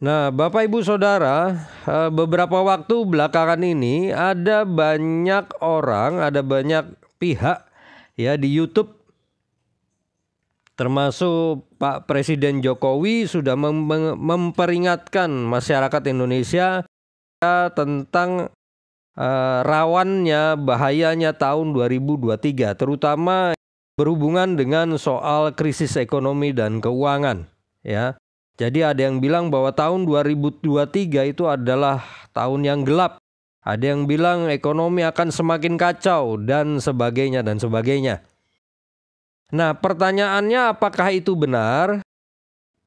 Nah, Bapak Ibu Saudara, beberapa waktu belakangan ini ada banyak orang, ada banyak pihak ya di YouTube, termasuk Pak Presiden Jokowi sudah memperingatkan masyarakat Indonesia tentang rawannya, bahayanya tahun 2023, terutama berhubungan dengan soal krisis ekonomi dan keuangan ya. Jadi ada yang bilang bahwa tahun 2023 itu adalah tahun yang gelap. Ada yang bilang ekonomi akan semakin kacau dan sebagainya dan sebagainya. Nah, pertanyaannya apakah itu benar?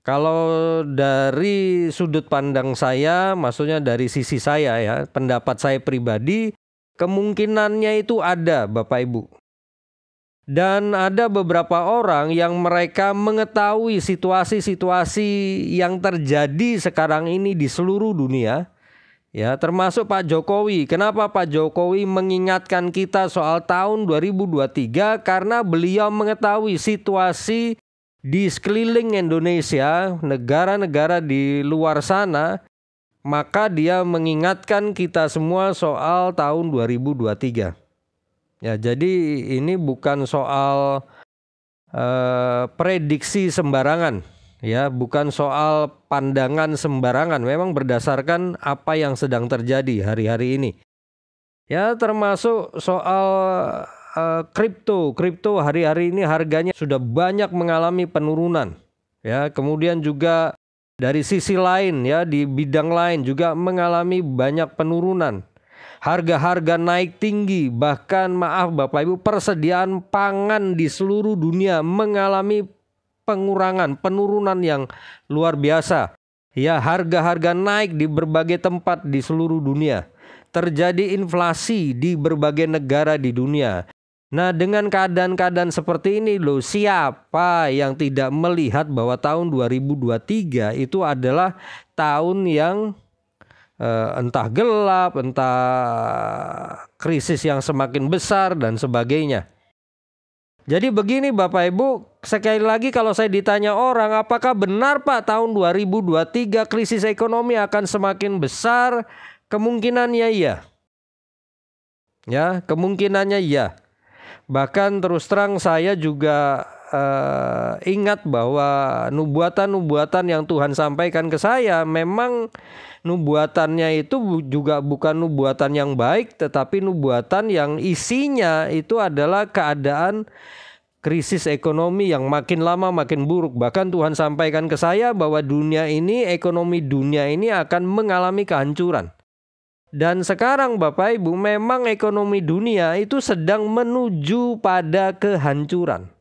Kalau dari sudut pandang saya, maksudnya dari sisi saya ya, pendapat saya pribadi, kemungkinannya itu ada, Bapak Ibu. Dan ada beberapa orang yang mereka mengetahui situasi-situasi yang terjadi sekarang ini di seluruh dunia, ya, termasuk Pak Jokowi. Kenapa Pak Jokowi mengingatkan kita soal tahun 2023? Karena beliau mengetahui situasi di sekeliling Indonesia, negara-negara di luar sana, maka dia mengingatkan kita semua soal tahun 2023. Ya, jadi ini bukan soal prediksi sembarangan, ya, bukan soal pandangan sembarangan. Memang berdasarkan apa yang sedang terjadi hari-hari ini. Ya, termasuk soal kripto hari-hari ini harganya sudah banyak mengalami penurunan. Ya, kemudian juga dari sisi lain ya, di bidang lain juga mengalami banyak penurunan. Harga-harga naik tinggi, bahkan maaf Bapak Ibu, persediaan pangan di seluruh dunia mengalami penurunan yang luar biasa. Ya, harga-harga naik di berbagai tempat di seluruh dunia. Terjadi inflasi di berbagai negara di dunia. Nah, dengan keadaan-keadaan seperti ini loh, siapa yang tidak melihat bahwa tahun 2023 itu adalah tahun yang entah gelap, entah krisis yang semakin besar dan sebagainya. Jadi begini Bapak Ibu, sekali lagi kalau saya ditanya orang, apakah benar Pak tahun 2023 krisis ekonomi akan semakin besar? Kemungkinannya iya. Ya, kemungkinannya iya. Bahkan terus terang saya juga ingat bahwa nubuatan-nubuatan yang Tuhan sampaikan ke saya memang nubuatannya itu juga bukan nubuatan yang baik, tetapi nubuatan yang isinya itu adalah keadaan krisis ekonomi yang makin lama makin buruk. Bahkan Tuhan sampaikan ke saya bahwa dunia ini, ekonomi dunia ini akan mengalami kehancuran. Dan sekarang Bapak Ibu, memang ekonomi dunia itu sedang menuju pada kehancuran.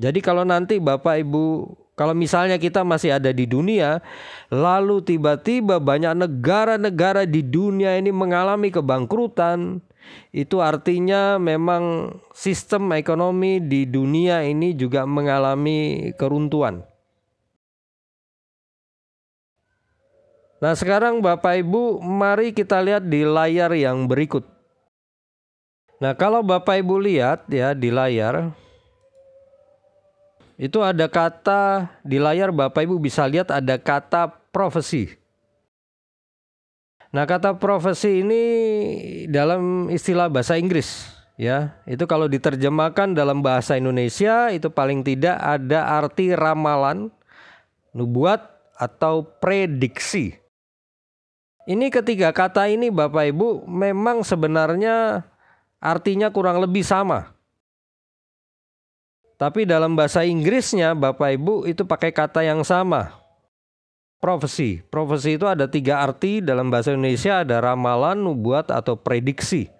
Jadi kalau nanti Bapak Ibu, kalau misalnya kita masih ada di dunia, lalu tiba-tiba banyak negara-negara di dunia ini mengalami kebangkrutan, itu artinya memang sistem ekonomi di dunia ini juga mengalami keruntuhan. Nah, sekarang Bapak Ibu, mari kita lihat di layar yang berikut. Nah, kalau Bapak Ibu lihat ya di layar, itu ada kata di layar, Bapak Ibu bisa lihat ada kata profesi. Nah, kata profesi ini dalam istilah bahasa Inggris ya. Itu kalau diterjemahkan dalam bahasa Indonesia itu paling tidak ada arti ramalan, nubuat atau prediksi. Ini ketiga kata ini Bapak Ibu memang sebenarnya artinya kurang lebih sama. Tapi dalam bahasa Inggrisnya Bapak Ibu itu pakai kata yang sama. Profesi. Profesi itu ada tiga arti dalam bahasa Indonesia, ada ramalan, nubuat atau prediksi.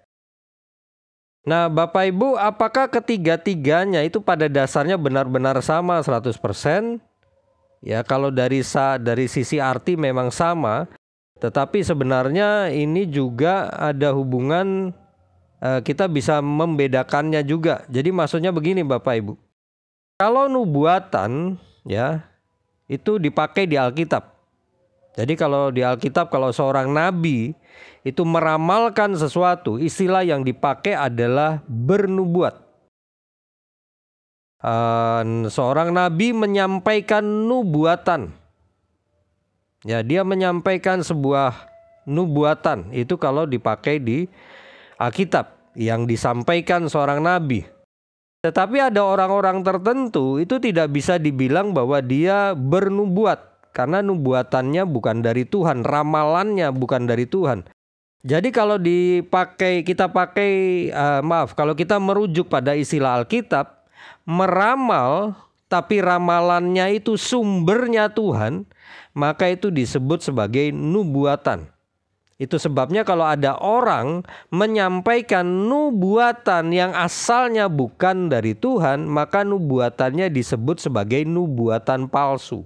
Nah Bapak Ibu, apakah ketiga-tiganya itu pada dasarnya benar-benar sama 100%? Ya, kalau dari sisi arti memang sama. Tetapi sebenarnya ini juga ada hubungan, kita bisa membedakannya juga. Jadi maksudnya begini Bapak Ibu. Kalau nubuatan ya itu dipakai di Alkitab. Jadi kalau di Alkitab, kalau seorang nabi itu meramalkan sesuatu, istilah yang dipakai adalah bernubuat. Seorang nabi menyampaikan nubuatan. Ya, dia menyampaikan sebuah nubuatan. Itu kalau dipakai di Alkitab yang disampaikan seorang nabi. Tetapi ada orang-orang tertentu itu tidak bisa dibilang bahwa dia bernubuat karena nubuatannya bukan dari Tuhan, ramalannya bukan dari Tuhan. Jadi kalau kalau kita merujuk pada istilah Alkitab, meramal tapi ramalannya itu sumbernya Tuhan, maka itu disebut sebagai nubuatan. Itu sebabnya kalau ada orang menyampaikan nubuatan yang asalnya bukan dari Tuhan, maka nubuatannya disebut sebagai nubuatan palsu.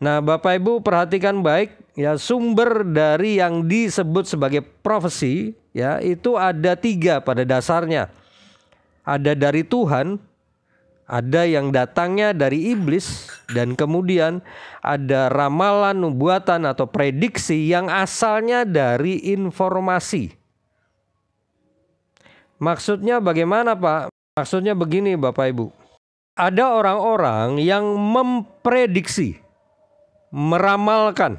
Nah, Bapak Ibu perhatikan baik ya, sumber dari yang disebut sebagai profesi ya itu ada 3 pada dasarnya. Ada dari Tuhan, ada yang datangnya dari iblis, dan kemudian ada ramalan, nubuatan atau prediksi yang asalnya dari informasi. Maksudnya bagaimana, Pak? Maksudnya begini, Bapak Ibu. Ada orang-orang yang memprediksi, meramalkan.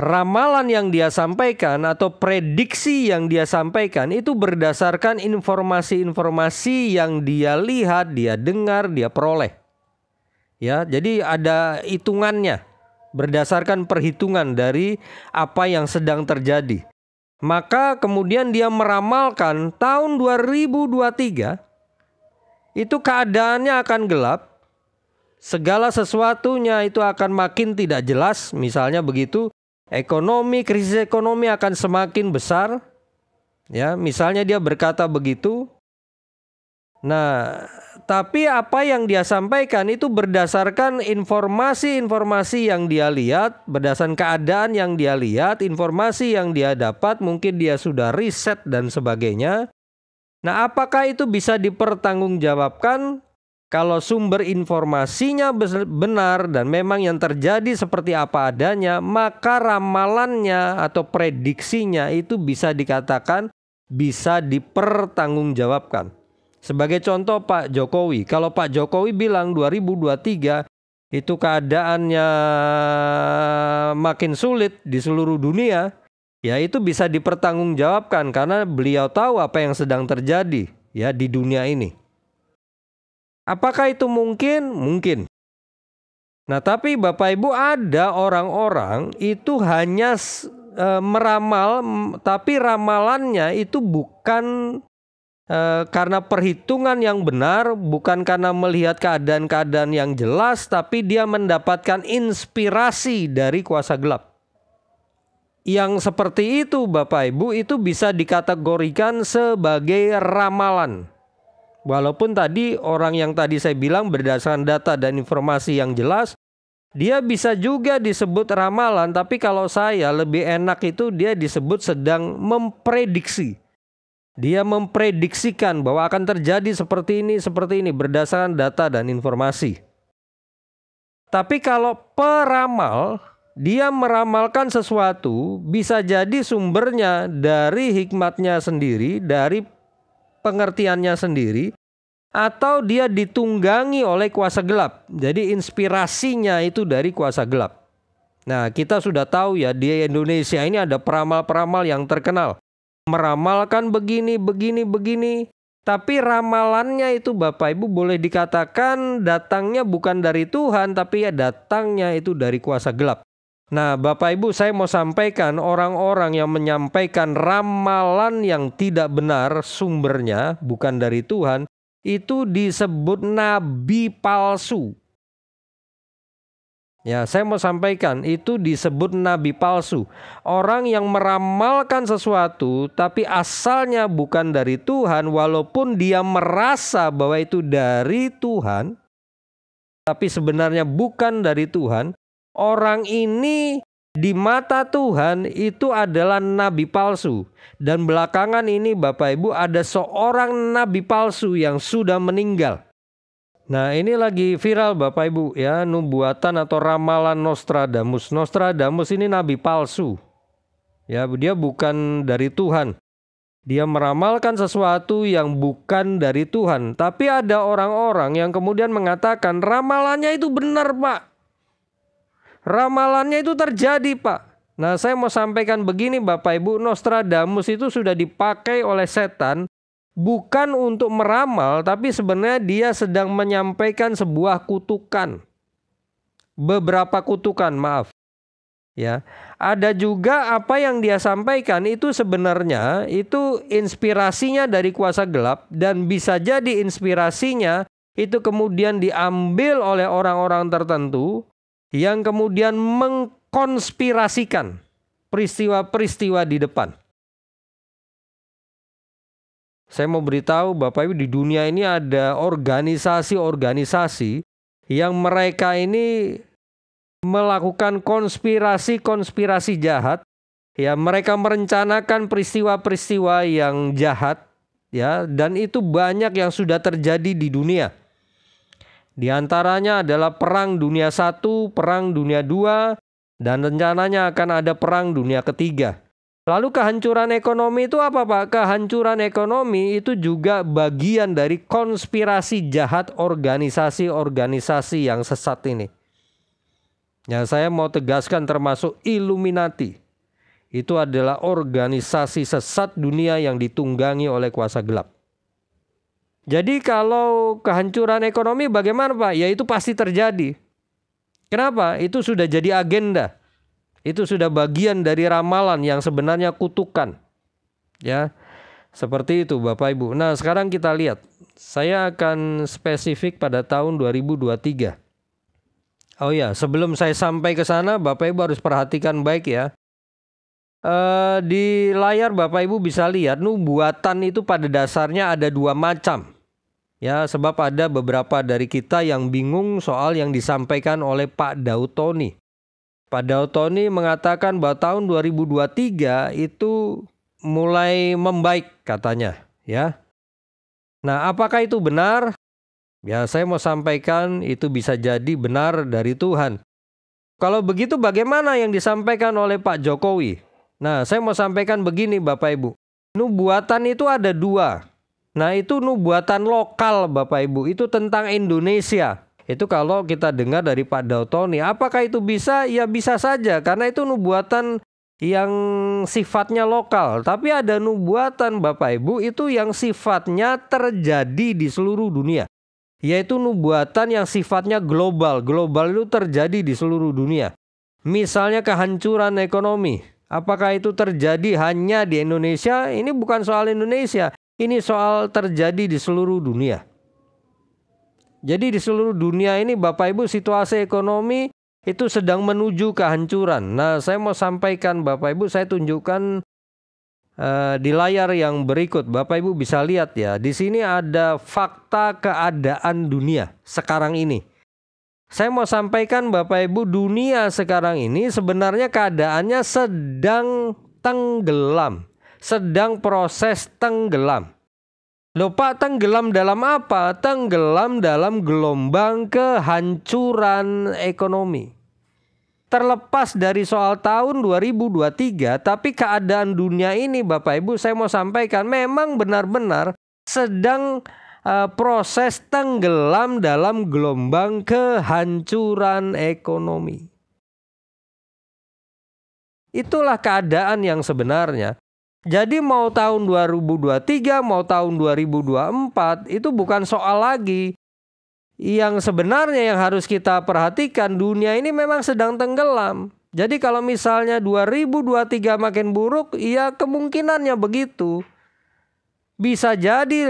Ramalan yang dia sampaikan atau prediksi yang dia sampaikan itu berdasarkan informasi-informasi yang dia lihat, dia dengar, dia peroleh. Ya, jadi ada hitungannya berdasarkan perhitungan dari apa yang sedang terjadi. Maka kemudian dia meramalkan tahun 2023 itu keadaannya akan gelap. Segala sesuatunya itu akan makin tidak jelas, misalnya begitu. Krisis ekonomi akan semakin besar. Ya, misalnya dia berkata begitu. Nah, tapi apa yang dia sampaikan itu berdasarkan informasi-informasi yang dia lihat, berdasarkan keadaan yang dia lihat, informasi yang dia dapat, mungkin dia sudah riset dan sebagainya. Nah, apakah itu bisa dipertanggungjawabkan? Kalau sumber informasinya benar dan memang yang terjadi seperti apa adanya, maka ramalannya atau prediksinya itu bisa dikatakan bisa dipertanggungjawabkan. Sebagai contoh Pak Jokowi, kalau Pak Jokowi bilang 2023 itu keadaannya makin sulit di seluruh dunia, ya itu bisa dipertanggungjawabkan karena beliau tahu apa yang sedang terjadi ya di dunia ini. Apakah itu mungkin? Mungkin. Nah, tapi Bapak Ibu ada orang-orang itu hanya meramal, tapi ramalannya itu bukan karena perhitungan yang benar, bukan karena melihat keadaan-keadaan yang jelas, tapi dia mendapatkan inspirasi dari kuasa gelap. Yang seperti itu Bapak Ibu itu bisa dikategorikan sebagai ramalan. Walaupun tadi orang yang tadi saya bilang berdasarkan data dan informasi yang jelas, dia bisa juga disebut ramalan, tapi kalau saya lebih enak itu dia disebut sedang memprediksi. Dia memprediksikan bahwa akan terjadi seperti ini berdasarkan data dan informasi. Tapi kalau peramal, dia meramalkan sesuatu bisa jadi sumbernya dari hikmatnya sendiri, dari pengertiannya sendiri, atau dia ditunggangi oleh kuasa gelap. Jadi inspirasinya itu dari kuasa gelap. Nah, kita sudah tahu ya di Indonesia ini ada peramal-peramal yang terkenal. Meramalkan begini. Tapi ramalannya itu Bapak Ibu boleh dikatakan datangnya bukan dari Tuhan, tapi ya datangnya itu dari kuasa gelap. Nah, Bapak Ibu, saya mau sampaikan orang-orang yang menyampaikan ramalan yang tidak benar sumbernya bukan dari Tuhan, itu disebut nabi palsu. Ya, saya mau sampaikan itu disebut nabi palsu. Orang yang meramalkan sesuatu tapi asalnya bukan dari Tuhan, walaupun dia merasa bahwa itu dari Tuhan, tapi sebenarnya bukan dari Tuhan. Orang ini di mata Tuhan itu adalah nabi palsu. Dan belakangan ini Bapak Ibu ada seorang nabi palsu yang sudah meninggal. Nah, ini lagi viral Bapak Ibu ya, nubuatan atau ramalan Nostradamus. Nostradamus ini nabi palsu. Ya, dia bukan dari Tuhan. Dia meramalkan sesuatu yang bukan dari Tuhan. Tapi ada orang-orang yang kemudian mengatakan ramalannya itu benar, Pak. Ramalannya itu terjadi, Pak. Nah, saya mau sampaikan begini Bapak Ibu, Nostradamus itu sudah dipakai oleh setan bukan untuk meramal, tapi sebenarnya dia sedang menyampaikan sebuah kutukan. Beberapa kutukan, maaf. Ya, ada juga apa yang dia sampaikan itu sebenarnya itu inspirasinya dari kuasa gelap, dan bisa jadi inspirasinya itu kemudian diambil oleh orang-orang tertentu yang kemudian mengkonspirasikan peristiwa-peristiwa di depan. Saya mau beritahu Bapak Ibu, di dunia ini ada organisasi-organisasi yang mereka ini melakukan konspirasi-konspirasi jahat, ya, mereka merencanakan peristiwa-peristiwa yang jahat, ya, dan itu banyak yang sudah terjadi di dunia. Di antaranya adalah Perang Dunia I, Perang Dunia II, dan rencananya akan ada Perang Dunia Ketiga. Lalu kehancuran ekonomi itu apa, Pak? Kehancuran ekonomi itu juga bagian dari konspirasi jahat organisasi-organisasi yang sesat ini. Yang saya mau tegaskan termasuk Illuminati. Itu adalah organisasi sesat dunia yang ditunggangi oleh kuasa gelap. Jadi kalau kehancuran ekonomi bagaimana, Pak? Ya itu pasti terjadi. Kenapa? Itu sudah jadi agenda. Itu sudah bagian dari ramalan yang sebenarnya kutukan. Ya, seperti itu Bapak Ibu. Nah, sekarang kita lihat. Saya akan spesifik pada tahun 2023. Oh ya, sebelum saya sampai ke sana, Bapak Ibu harus perhatikan baik ya. Di layar Bapak Ibu bisa lihat, nubuatan itu pada dasarnya ada dua macam. Ya, sebab ada beberapa dari kita yang bingung soal yang disampaikan oleh Pak Daud Tony. Pak Daud Tony mengatakan bahwa tahun 2023 itu mulai membaik katanya, ya. Nah, apakah itu benar? Ya, saya mau sampaikan itu bisa jadi benar dari Tuhan. Kalau begitu bagaimana yang disampaikan oleh Pak Jokowi? Nah, saya mau sampaikan begini Bapak Ibu. Nubuatan itu ada dua. Nah, itu nubuatan lokal Bapak Ibu. Itu tentang Indonesia. Itu kalau kita dengar dari Pak Daud Tony. Apakah itu bisa? Ya bisa saja. Karena itu nubuatan yang sifatnya lokal. Tapi ada nubuatan Bapak Ibu itu yang sifatnya terjadi di seluruh dunia. Yaitu nubuatan yang sifatnya global. Global itu terjadi di seluruh dunia. Misalnya kehancuran ekonomi. Apakah itu terjadi hanya di Indonesia? Ini bukan soal Indonesia. Ini soal terjadi di seluruh dunia. Jadi di seluruh dunia ini Bapak Ibu situasi ekonomi itu sedang menuju kehancuran. Nah, saya mau sampaikan Bapak Ibu, saya tunjukkan di layar yang berikut. Bapak Ibu bisa lihat ya, di sini ada fakta keadaan dunia sekarang ini. Saya mau sampaikan Bapak Ibu, dunia sekarang ini sebenarnya keadaannya sedang tenggelam, sedang proses tenggelam. Loh Pak, tenggelam dalam apa? Tenggelam dalam gelombang kehancuran ekonomi. Terlepas dari soal tahun 2023, tapi keadaan dunia ini Bapak Ibu saya mau sampaikan memang benar-benar sedang proses tenggelam dalam gelombang kehancuran ekonomi. Itulah keadaan yang sebenarnya. Jadi mau tahun 2023, mau tahun 2024 itu bukan soal lagi. Yang sebenarnya yang harus kita perhatikan, dunia ini memang sedang tenggelam. Jadi kalau misalnya 2023 makin buruk, ya kemungkinannya begitu. Bisa jadi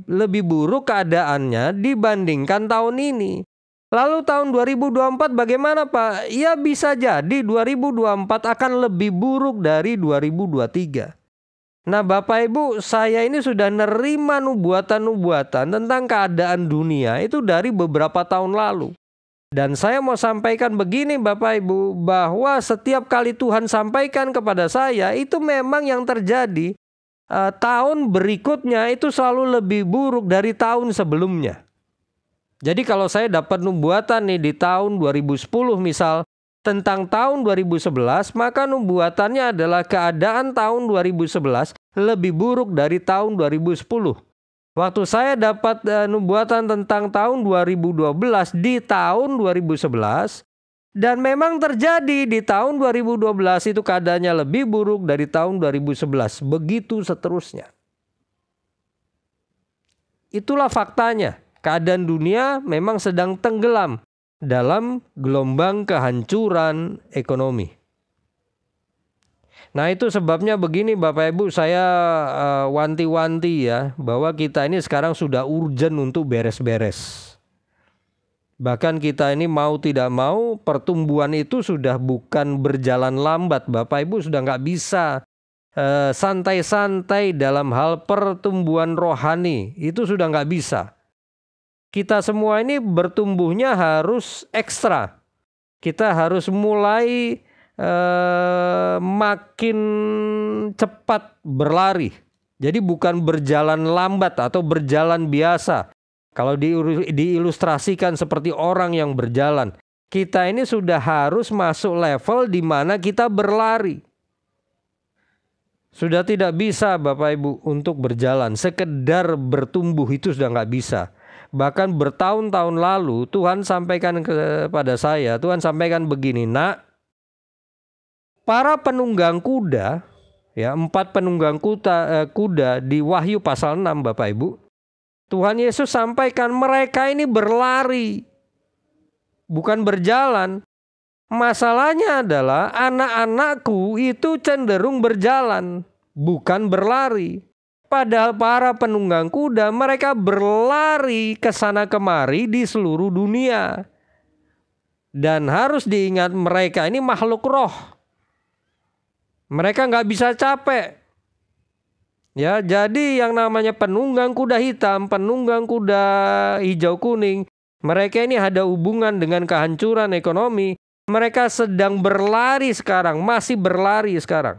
lebih buruk keadaannya dibandingkan tahun ini. Lalu tahun 2024 bagaimana Pak? Ya bisa jadi 2024 akan lebih buruk dari 2023. Nah Bapak Ibu, saya ini sudah nerima nubuatan-nubuatan tentang keadaan dunia itu dari beberapa tahun lalu. Dan saya mau sampaikan begini Bapak Ibu, bahwa setiap kali Tuhan sampaikan kepada saya itu memang yang terjadi. Tahun berikutnya itu selalu lebih buruk dari tahun sebelumnya. Jadi kalau saya dapat nubuatan nih di tahun 2010 misal, tentang tahun 2011, maka nubuatannya adalah keadaan tahun 2011 lebih buruk dari tahun 2010. Waktu saya dapat nubuatan tentang tahun 2012 di tahun 2011, dan memang terjadi di tahun 2012 itu keadaannya lebih buruk dari tahun 2011. Begitu seterusnya. Itulah faktanya. Keadaan dunia memang sedang tenggelam dalam gelombang kehancuran ekonomi. Nah, itu sebabnya begini Bapak Ibu, saya wanti-wanti ya, bahwa kita ini sekarang sudah urgent untuk beres-beres. Bahkan kita ini mau tidak mau, pertumbuhan itu sudah bukan berjalan lambat. Bapak Ibu sudah nggak bisa santai-santai dalam hal pertumbuhan rohani. Itu sudah nggak bisa. Kita semua ini bertumbuhnya harus ekstra. Kita harus mulai makin cepat berlari. Jadi bukan berjalan lambat atau berjalan biasa. Kalau diilustrasikan seperti orang yang berjalan, kita ini sudah harus masuk level di mana kita berlari. Sudah tidak bisa Bapak Ibu untuk berjalan, sekedar bertumbuh itu sudah nggak bisa. Bahkan bertahun-tahun lalu Tuhan sampaikan kepada saya, Tuhan sampaikan begini, nak, para penunggang kuda, ya 4 penunggang kuda di Wahyu pasal 6 Bapak Ibu, Tuhan Yesus sampaikan mereka ini berlari, bukan berjalan. Masalahnya adalah anak-anakku itu cenderung berjalan, bukan berlari. Padahal para penunggang kuda mereka berlari ke sana kemari di seluruh dunia. Dan harus diingat mereka ini makhluk roh. Mereka nggak bisa capek. Ya, jadi yang namanya penunggang kuda hitam, penunggang kuda hijau kuning, mereka ini ada hubungan dengan kehancuran ekonomi. Mereka sedang berlari sekarang, masih berlari sekarang.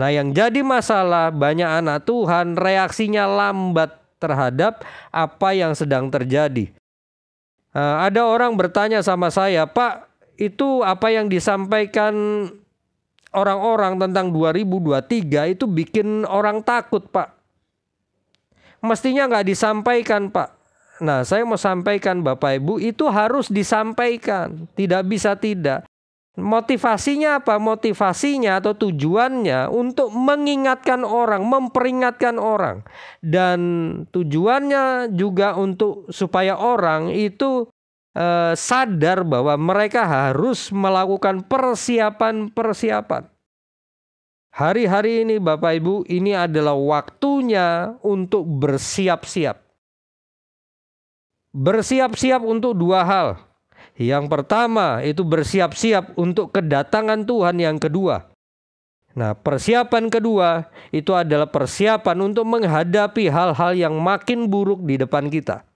Nah, yang jadi masalah banyak anak Tuhan reaksinya lambat terhadap apa yang sedang terjadi. Ada orang bertanya sama saya, Pak, itu apa yang disampaikan orang-orang tentang 2023 itu bikin orang takut, Pak. Mestinya nggak disampaikan, Pak. Nah, saya mau sampaikan Bapak Ibu, itu harus disampaikan. Tidak bisa tidak. Motivasinya apa? Motivasinya atau tujuannya untuk mengingatkan orang, memperingatkan orang. Dan tujuannya juga untuk supaya orang itu sadar bahwa mereka harus melakukan persiapan-persiapan. Hari-hari ini Bapak Ibu, ini adalah waktunya untuk bersiap-siap. Bersiap-siap untuk 2 hal. Yang pertama itu bersiap-siap untuk kedatangan Tuhan yang kedua. Nah, persiapan kedua itu adalah persiapan untuk menghadapi hal-hal yang makin buruk di depan kita.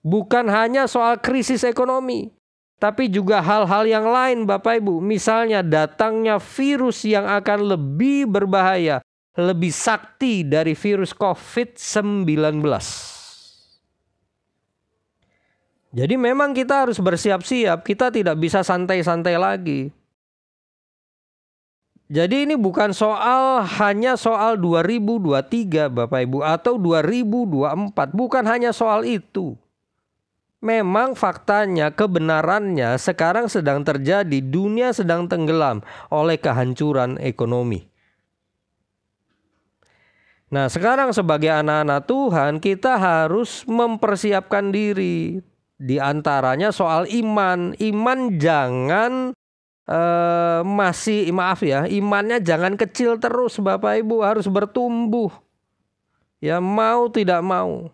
Bukan hanya soal krisis ekonomi, tapi juga hal-hal yang lain Bapak Ibu. Misalnya datangnya virus yang akan lebih berbahaya, lebih sakti dari virus COVID-19. Jadi memang kita harus bersiap-siap, kita tidak bisa santai-santai lagi. Jadi ini bukan hanya soal 2023 Bapak Ibu atau 2024, bukan hanya soal itu. Memang faktanya, kebenarannya sekarang sedang terjadi, dunia sedang tenggelam oleh kehancuran ekonomi. Nah, sekarang sebagai anak-anak Tuhan kita harus mempersiapkan diri. Di antaranya soal iman. Iman jangan imannya jangan kecil terus Bapak Ibu, harus bertumbuh. Ya mau tidak mau.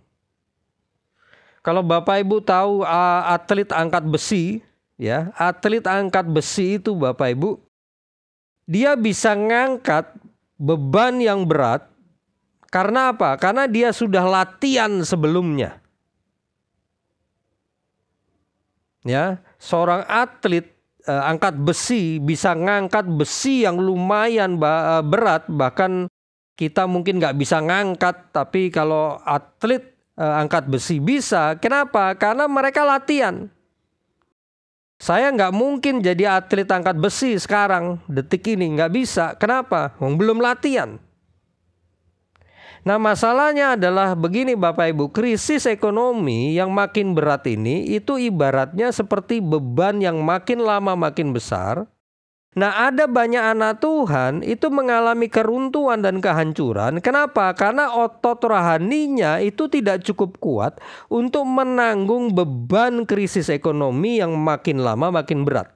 Kalau Bapak Ibu tahu atlet angkat besi, ya, atlet angkat besi itu Bapak Ibu, dia bisa ngangkat beban yang berat karena apa? Karena dia sudah latihan sebelumnya. Ya, seorang atlet angkat besi bisa ngangkat besi yang lumayan berat, bahkan kita mungkin nggak bisa ngangkat, tapi kalau atlet angkat besi bisa. Kenapa? Karena mereka latihan. Saya nggak mungkin jadi atlet angkat besi sekarang, detik ini. Nggak bisa. Kenapa? Belum latihan. Nah, masalahnya adalah begini Bapak Ibu, krisis ekonomi yang makin berat ini itu ibaratnya seperti beban yang makin lama makin besar. Nah, ada banyak anak Tuhan itu mengalami keruntuhan dan kehancuran. Kenapa? Karena otot rohaninya itu tidak cukup kuat untuk menanggung beban krisis ekonomi yang makin lama makin berat.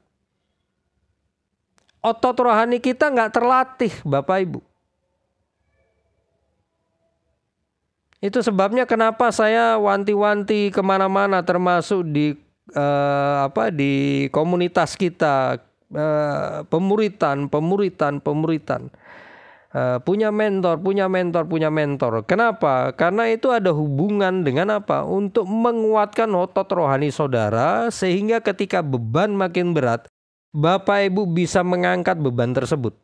Otot rohani kita nggak terlatih Bapak Ibu. Itu sebabnya kenapa saya wanti-wanti kemana-mana, termasuk di komunitas kita, pemuritan. Punya mentor. Kenapa? Karena itu ada hubungan dengan apa? Untuk menguatkan otot rohani saudara, sehingga ketika beban makin berat, Bapak Ibu bisa mengangkat beban tersebut.